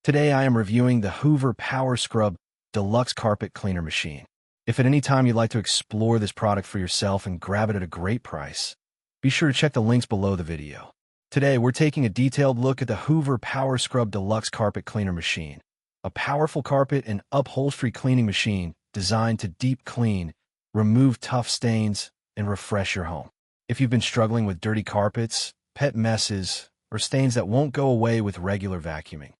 Today I am reviewing the Hoover PowerScrub Deluxe Carpet Cleaner Machine. If at any time you'd like to explore this product for yourself and grab it at a great price, be sure to check the links below the video. Today we're taking a detailed look at the Hoover PowerScrub Deluxe Carpet Cleaner Machine, a powerful carpet and upholstery cleaning machine designed to deep clean, remove tough stains, and refresh your home. If you've been struggling with dirty carpets, pet messes, or stains that won't go away with regular vacuuming,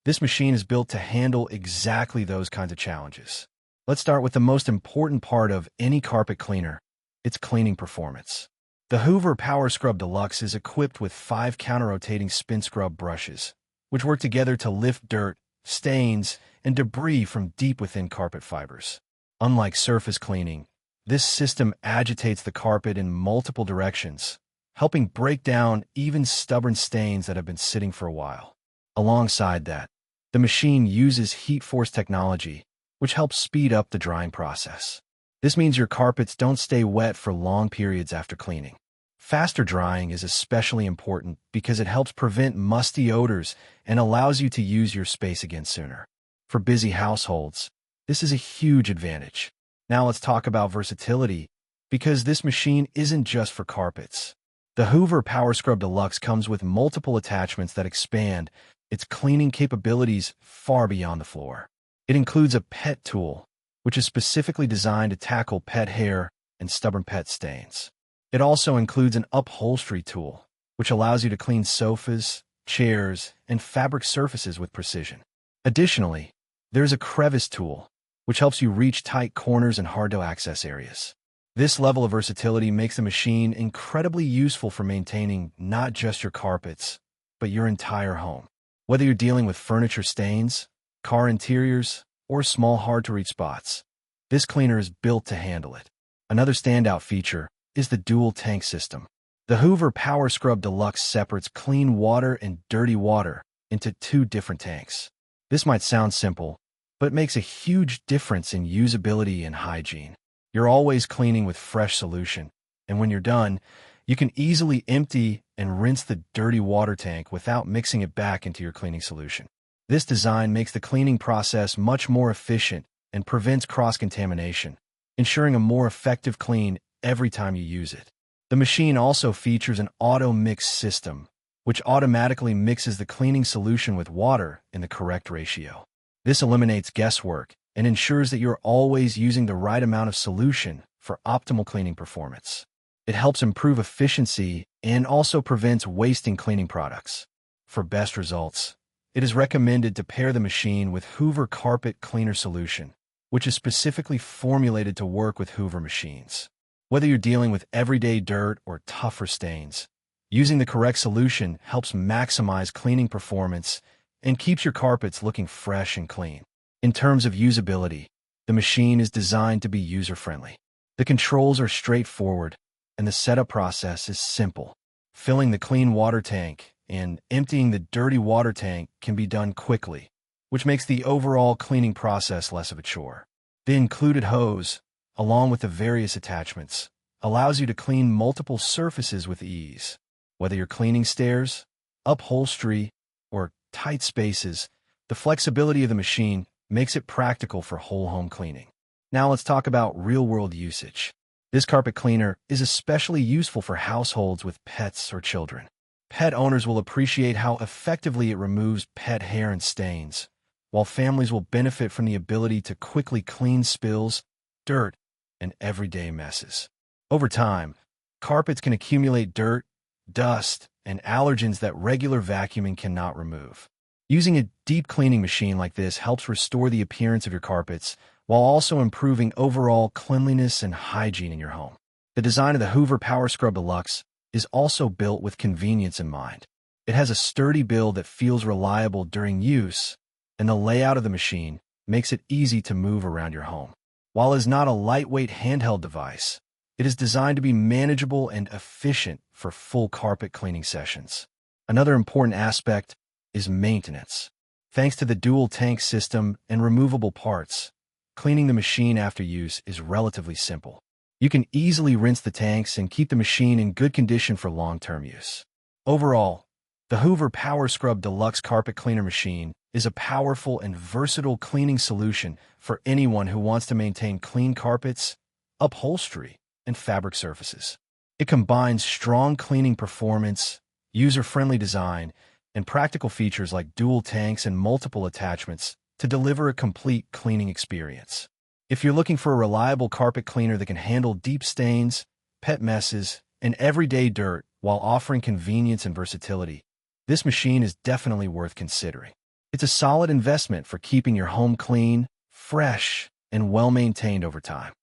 this machine is built to handle exactly those kinds of challenges. Let's start with the most important part of any carpet cleaner, its cleaning performance. The Hoover PowerScrub Deluxe is equipped with 5 counter-rotating SpinScrub brushes, which work together to lift dirt, stains, and debris from deep within carpet fibers. Unlike surface cleaning, this system agitates the carpet in multiple directions, helping break down even stubborn stains that have been sitting for a while. Alongside that, the machine uses HeatForce technology, which helps speed up the drying process. This means your carpets don't stay wet for long periods after cleaning. Faster drying is especially important because it helps prevent musty odors and allows you to use your space again sooner. For busy households, this is a huge advantage. Now let's talk about versatility, because this machine isn't just for carpets. The Hoover PowerScrub Deluxe comes with multiple attachments that expand its cleaning capabilities far beyond the floor. It includes a pet tool, which is specifically designed to tackle pet hair and stubborn pet stains. It also includes an upholstery tool, which allows you to clean sofas, chairs, and fabric surfaces with precision. Additionally, there's a crevice tool, which helps you reach tight corners and hard-to-access areas. This level of versatility makes the machine incredibly useful for maintaining not just your carpets, but your entire home. Whether you're dealing with furniture stains, car interiors, or small hard-to-reach spots, this cleaner is built to handle it. Another standout feature is the dual tank system. The Hoover PowerScrub Deluxe separates clean water and dirty water into 2 different tanks. This might sound simple, but it makes a huge difference in usability and hygiene. You're always cleaning with fresh solution, and when you're done, you can easily empty and rinse the dirty water tank without mixing it back into your cleaning solution. This design makes the cleaning process much more efficient and prevents cross-contamination, ensuring a more effective clean every time you use it. The machine also features an auto-mix system, which automatically mixes the cleaning solution with water in the correct ratio. This eliminates guesswork and ensures that you're always using the right amount of solution for optimal cleaning performance. It helps improve efficiency and also prevents wasting cleaning products. For best results, it is recommended to pair the machine with Hoover Carpet Cleaner Solution, which is specifically formulated to work with Hoover machines. Whether you're dealing with everyday dirt or tougher stains, using the correct solution helps maximize cleaning performance and keeps your carpets looking fresh and clean. In terms of usability, the machine is designed to be user-friendly. The controls are straightforward, and the setup process is simple. Filling the clean water tank and emptying the dirty water tank can be done quickly, which makes the overall cleaning process less of a chore. The included hose, along with the various attachments, allows you to clean multiple surfaces with ease. Whether you're cleaning stairs, upholstery, or tight spaces, the flexibility of the machine makes it practical for whole home cleaning. Now let's talk about real-world usage. This carpet cleaner is especially useful for households with pets or children. Pet owners will appreciate how effectively it removes pet hair and stains, while families will benefit from the ability to quickly clean spills, dirt, and everyday messes. Over time, carpets can accumulate dirt, dust, and allergens that regular vacuuming cannot remove. Using a deep cleaning machine like this helps restore the appearance of your carpets while also improving overall cleanliness and hygiene in your home. The design of the Hoover PowerScrub Deluxe is also built with convenience in mind. It has a sturdy build that feels reliable during use, and the layout of the machine makes it easy to move around your home. While it is not a lightweight handheld device, it is designed to be manageable and efficient for full carpet cleaning sessions. Another important aspect is maintenance. Thanks to the dual tank system and removable parts, cleaning the machine after use is relatively simple. You can easily rinse the tanks and keep the machine in good condition for long-term use. Overall, the Hoover PowerScrub Deluxe Carpet Cleaner Machine is a powerful and versatile cleaning solution for anyone who wants to maintain clean carpets, upholstery, and fabric surfaces. It combines strong cleaning performance, user-friendly design, and practical features like dual tanks and multiple attachments to deliver a complete cleaning experience. If you're looking for a reliable carpet cleaner that can handle deep stains, pet messes, and everyday dirt while offering convenience and versatility, this machine is definitely worth considering. It's a solid investment for keeping your home clean, fresh, and well-maintained over time.